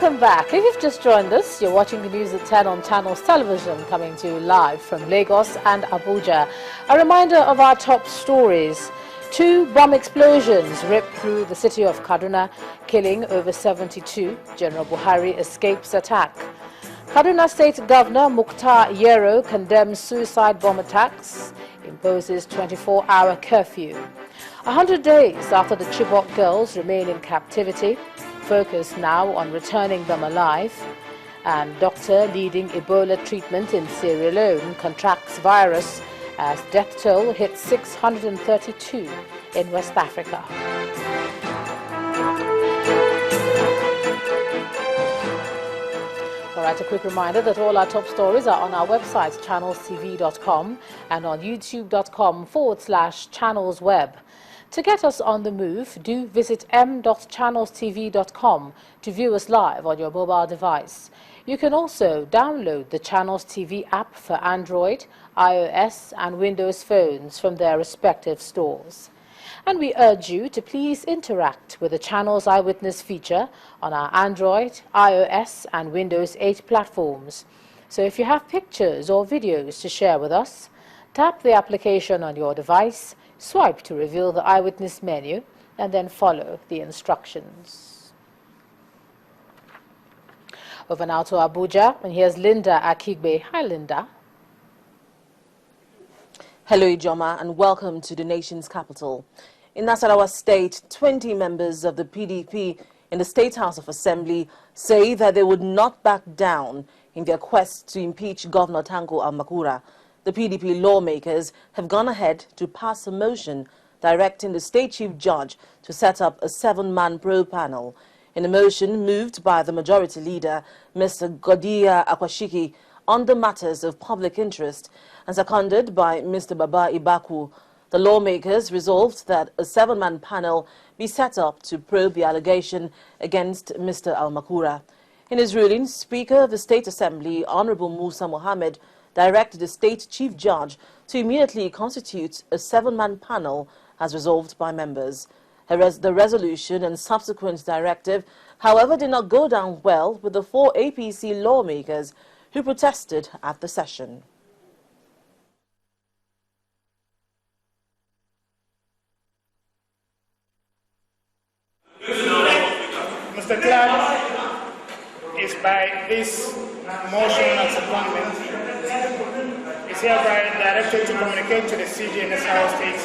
Welcome back. If you've just joined us, you're watching the news at 10 on Channels Television, coming to you live from Lagos and Abuja. A reminder of our top stories. 2 bomb explosions ripped through the city of Kaduna, killing over 72. General Buhari escapes attack. Kaduna State Governor Mukhtar Yero condemns suicide bomb attacks, imposes 24-hour curfew. 100 days after the Chibok girls remain in captivity, focus now on returning them alive. And doctor leading Ebola treatment in Sierra Leone contracts virus as death toll hits 632 in West Africa. All right, a quick reminder that all our top stories are on our website, channelstv.com, and on youtube.com/channelsweb. To get us on the move, do visit m.channelstv.com to view us live on your mobile device. You can also download the Channels TV app for Android, iOS and Windows phones from their respective stores. And we urge you to please interact with the Channels Eyewitness feature on our Android, iOS and Windows 8 platforms. So if you have pictures or videos to share with us, tap the application on your device, swipe to reveal the Eyewitness menu, and then follow the instructions. Over now to Abuja, and here's Linda Akigbe. Hi, Linda. Hello, Ijoma, and welcome to the nation's capital. In Nasarawa State, 20 members of the PDP in the State House of Assembly say that they would not back down in their quest to impeach Governor Tanko Almakura. The PDP lawmakers have gone ahead to pass a motion directing the State Chief Judge to set up a 7-man probe panel. In a motion moved by the Majority Leader, Mr. Godiya Akwashiki, on the matters of public interest and seconded by Mr. Baba Ibaku, the lawmakers resolved that a 7-man panel be set up to probe the allegation against Mr. Almakura. In his ruling, Speaker of the State Assembly, Honorable Musa Mohammed, directed the State Chief Judge to immediately constitute a 7-man panel as resolved by members. The resolution and subsequent directive, however, did not go down well with the 4 APC lawmakers who protested at the session. Mr. Clerk, is by this motion and secondment, is hereby directed to communicate to the CJ in Nasarawa State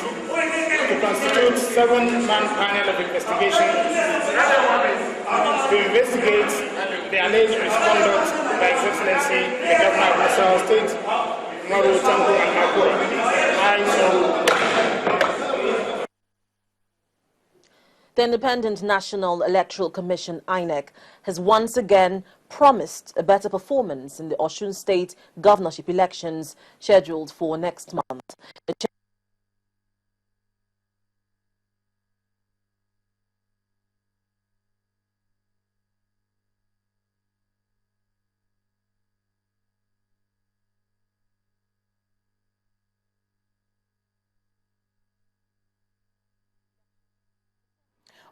to constitute 7-man panel of investigation to investigate the alleged misconduct by His Excellency the Governor of Nasarawa State, Maru Tanko Almakura. The Independent National Electoral Commission, INEC, has once again promised a better performance in the Osun State governorship elections scheduled for next month.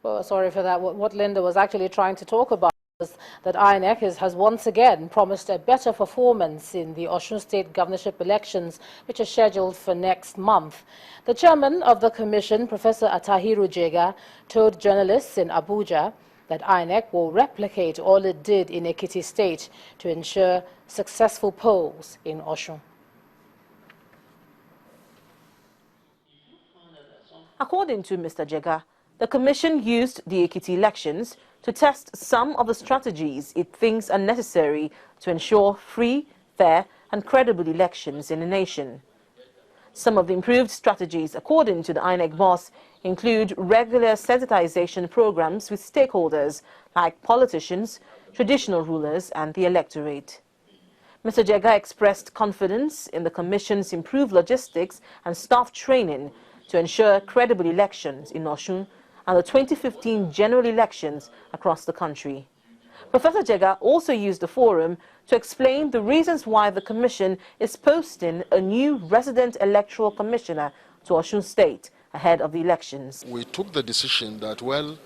Well, sorry for that. What Linda was actually trying to talk about was that INEC has once again promised a better performance in the Osun State governorship elections, which are scheduled for next month. The chairman of the commission, Professor Atahiru Jega, told journalists in Abuja that INEC will replicate all it did in Ekiti State to ensure successful polls in Osun. According to Mr. Jega, the Commission used the Ekiti elections to test some of the strategies it thinks are necessary to ensure free, fair and credible elections in the nation. Some of the improved strategies, according to the INEC boss, include regular sensitization programs with stakeholders like politicians, traditional rulers and the electorate. Mr. Jega expressed confidence in the Commission's improved logistics and staff training to ensure credible elections in Osun and the 2015 general elections across the country. Professor Jega also used the forum to explain the reasons why the Commission is posting a new resident electoral commissioner to Osun State ahead of the elections. We took the decision that, well,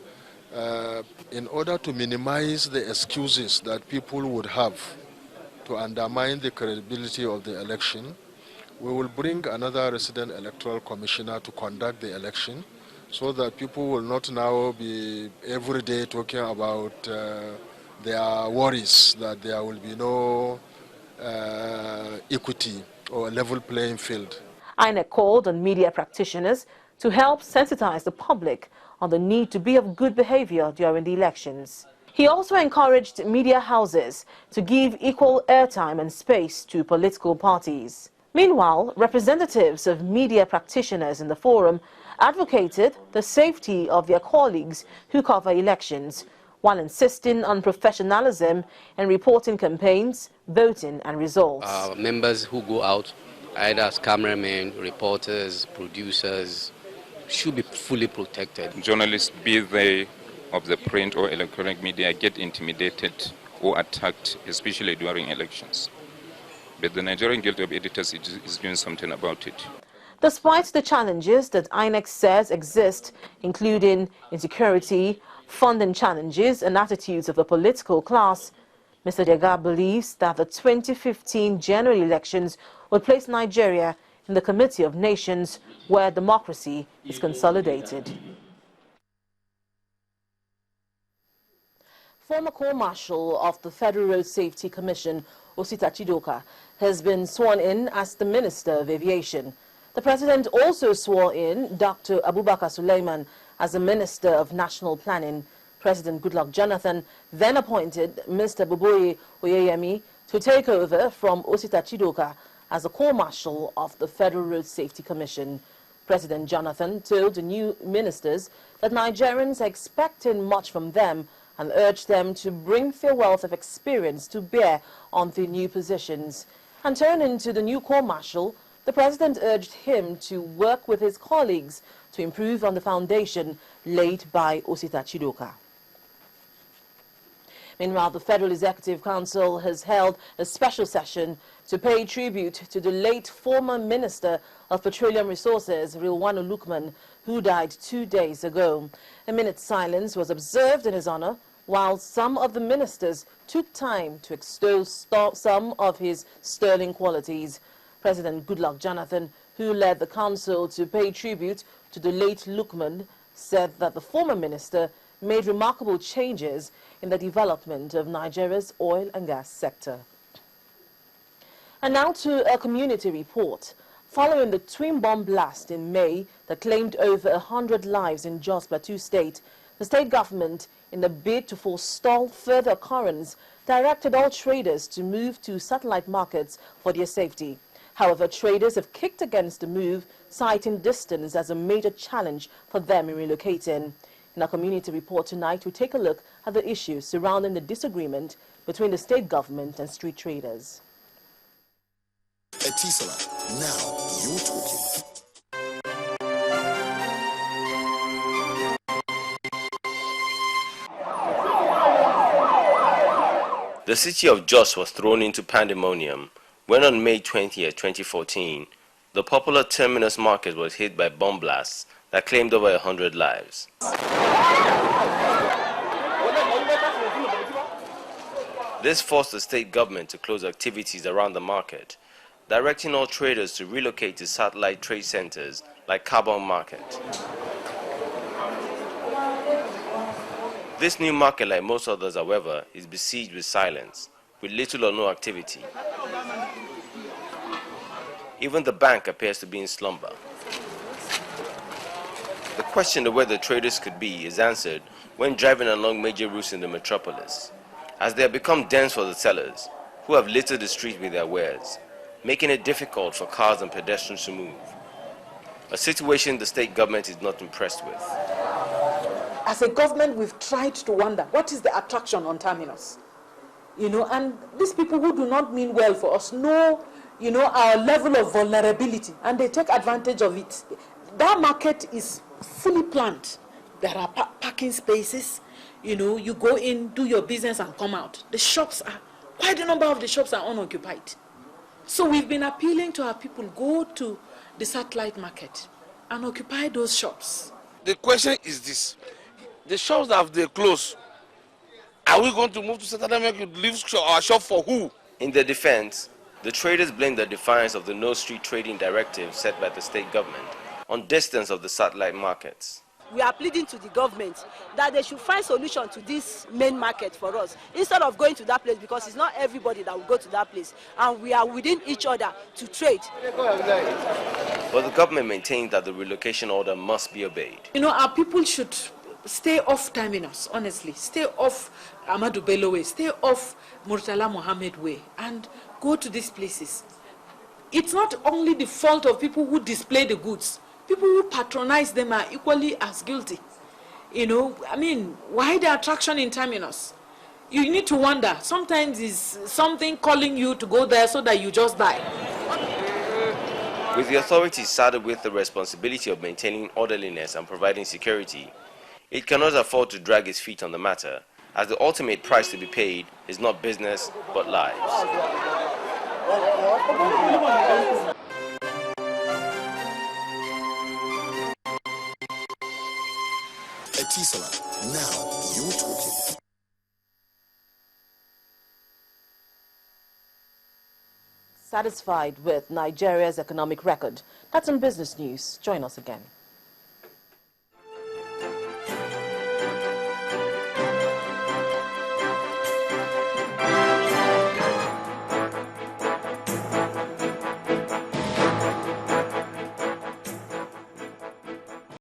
in order to minimize the excuses that people would have to undermine the credibility of the election, we will bring another resident electoral commissioner to conduct the election, so that people will not now be every day talking about their worries that there will be no equity or level playing field. INEC called on media practitioners to help sensitize the public on the need to be of good behavior during the elections. He also encouraged media houses to give equal airtime and space to political parties. Meanwhile, representatives of media practitioners in the forum advocated the safety of their colleagues who cover elections, while insisting on professionalism in reporting campaigns, voting and results. Members who go out, either as cameramen, reporters, producers, should be fully protected. Journalists, be they of the print or electronic media, get intimidated or attacked, especially during elections. But the Nigerian Guild of Editors is doing something about it. Despite the challenges that INEC says exist, including insecurity, funding challenges and attitudes of the political class, Mr. Dega believes that the 2015 general elections will place Nigeria in the Committee of Nations where democracy is consolidated. Former Co-Marshal of the Federal Road Safety Commission, Osita Chidoka, has been sworn in as the Minister of Aviation. The President also swore in Dr. Abubakar Suleiman as the Minister of National Planning. President Goodluck Jonathan then appointed Mr. Boboye Oyeyemi to take over from Osita Chidoka as the Co-Marshal of the Federal Road Safety Commission. President Jonathan told the new ministers that Nigerians are expecting much from them and urged them to bring their wealth of experience to bear on the new positions. And turning to the new Co-Marshal, the President urged him to work with his colleagues to improve on the foundation laid by Osita Chidoka. Meanwhile, the Federal Executive Council has held a special session to pay tribute to the late former Minister of Petroleum Resources, Rilwanu Lukman, who died 2 days ago. A minute's silence was observed in his honor, while some of the ministers took time to extol some of his sterling qualities. President Goodluck Jonathan, who led the council to pay tribute to the late Lukman, said that the former minister made remarkable changes in the development of Nigeria's oil and gas sector. And now to a community report. Following the twin bomb blast in May that claimed over 100 lives in Jos Plateau State, the state government, in a bid to forestall further occurrence, directed all traders to move to satellite markets for their safety. However, traders have kicked against the move, citing distance as a major challenge for them in relocating. In our community report tonight, we take a look at the issues surrounding the disagreement between the state government and street traders. Etisala, now you're talking. The city of Jos was thrown into pandemonium when on May 20, 2014, the popular terminus market was hit by bomb blasts that claimed over 100 lives. This forced the state government to close activities around the market, directing all traders to relocate to satellite trade centers like Carbon Market. This new market, like most others, however, is besieged with silence, with little or no activity. Even the bank appears to be in slumber. The question of where the traders could be is answered when driving along major routes in the metropolis, as they have become dense for the sellers, who have littered the street with their wares, making it difficult for cars and pedestrians to move. A situation the state government is not impressed with. As a government, we've tried to wonder, what is the attraction on terminus? And these people who do not mean well for us know, our level of vulnerability, and they take advantage of it. That market is fully planned. There are parking spaces. You go in, do your business, and come out. The shops quite a number of the shops are unoccupied. So we've been appealing to our people, go to the satellite market and occupy those shops. The question is this: The shops that they close, are we going to move to Saturday market to leave our shop for who? In their defense, the traders blame the defiance of the No Street Trading Directive set by the state government on distance of the satellite markets. We are pleading to the government that they should find solution to this main market for us instead of going to that place, because it's not everybody that will go to that place, and we are within each other to trade. But the government maintains that the relocation order must be obeyed. You know, our people should stay off terminus, honestly. Stay off Ahmadu Bello Way, stay off Murtala Mohammed Way, and go to these places. It's not only the fault of people who display the goods. People who patronize them are equally as guilty. You know, I mean, why the attraction in terminus? You need to wonder. Sometimes it's something calling you to go there so that you just die. With the authorities saddled with the responsibility of maintaining orderliness and providing security, it cannot afford to drag its feet on the matter, as the ultimate price to be paid is not business but lives. Etisala, now you're talking. Satisfied with Nigeria's economic record? That's in business news. Join us again.